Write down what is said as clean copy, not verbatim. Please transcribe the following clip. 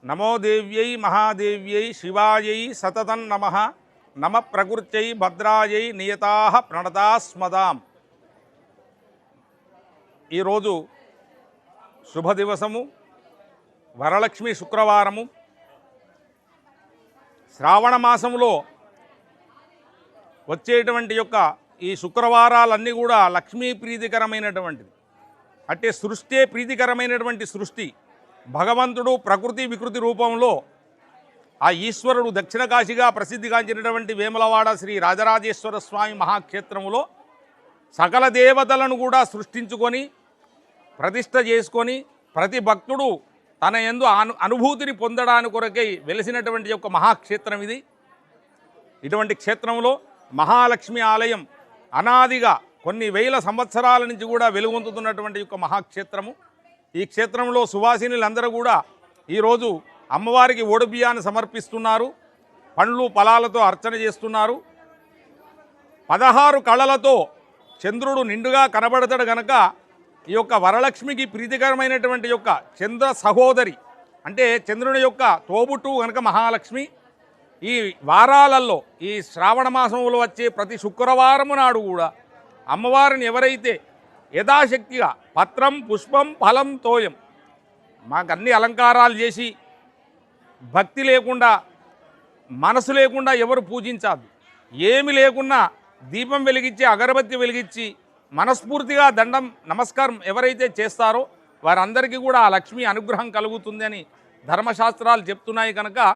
నమో దేవ్యై మహాదేవ్యై శివాయై సతతం నమః. నమ ప్రకృత్యై భద్రాయై నియతాః ప్రణతాస్మదాం. ఈరోజు శుభదివసము, వరలక్ష్మి శుక్రవారము. శ్రావణ మాసంలో వచ్చేటువంటి యొక్క ఈ శుక్రవారాలన్నీ కూడా లక్ష్మీ ప్రీతికరమైనటువంటిది. అంటే సృష్టి ప్రీతికరమైనటువంటి సృష్టి. భగవంతుడు ప్రకృతి వికృతి రూపంలో ఆ ఈశ్వరుడు దక్షిణ కాశీగా ప్రసిద్ధిగాంచినటువంటి వేములవాడ శ్రీ రాజరాజేశ్వర స్వామి మహాక్షేత్రములో సకల దేవతలను కూడా సృష్టించుకొని ప్రతిష్ఠ చేసుకొని ప్రతి భక్తుడు తన యందు అనుభూతిని పొందడానికి కొరకై వెలిసినటువంటి యొక్క మహాక్షేత్రం ఇది. ఇటువంటి క్షేత్రంలో మహాలక్ష్మి ఆలయం అనాదిగా కొన్ని వేల సంవత్సరాల నుంచి కూడా వెలుగొందుతున్నటువంటి యొక్క మహాక్షేత్రము. ఈ క్షేత్రంలో సువాసినులందరూ కూడా ఈరోజు అమ్మవారికి ఓడిబియ్యాన్ని సమర్పిస్తున్నారు, పండ్లు ఫలాలతో అర్చన చేస్తున్నారు. 16 కళలతో చంద్రుడు నిండుగా కనబడతాడు గనక ఈ యొక్క వరలక్ష్మికి ప్రీతికరమైనటువంటి యొక్క చంద్ర సహోదరి అంటే చంద్రుని యొక్క తోబుట్టు కనుక మహాలక్ష్మి. ఈ వారాలలో ఈ శ్రావణ మాసంలో వచ్చే ప్రతి శుక్రవారం నాడు కూడా అమ్మవారిని ఎవరైతే యథాశక్తిగా పత్రం పుష్పం ఫలం తోయం మాకు అన్ని అలంకారాలు చేసి భక్తి లేకుండా మనసు లేకుండా ఎవరు పూజించద్దు. ఏమి లేకున్నా దీపం వెలిగించి అగరబత్తి వెలిగించి మనస్ఫూర్తిగా దండం నమస్కారం ఎవరైతే చేస్తారో వారందరికీ కూడా ఆ లక్ష్మి అనుగ్రహం కలుగుతుందని ధర్మశాస్త్రాలు చెప్తున్నాయి కనుక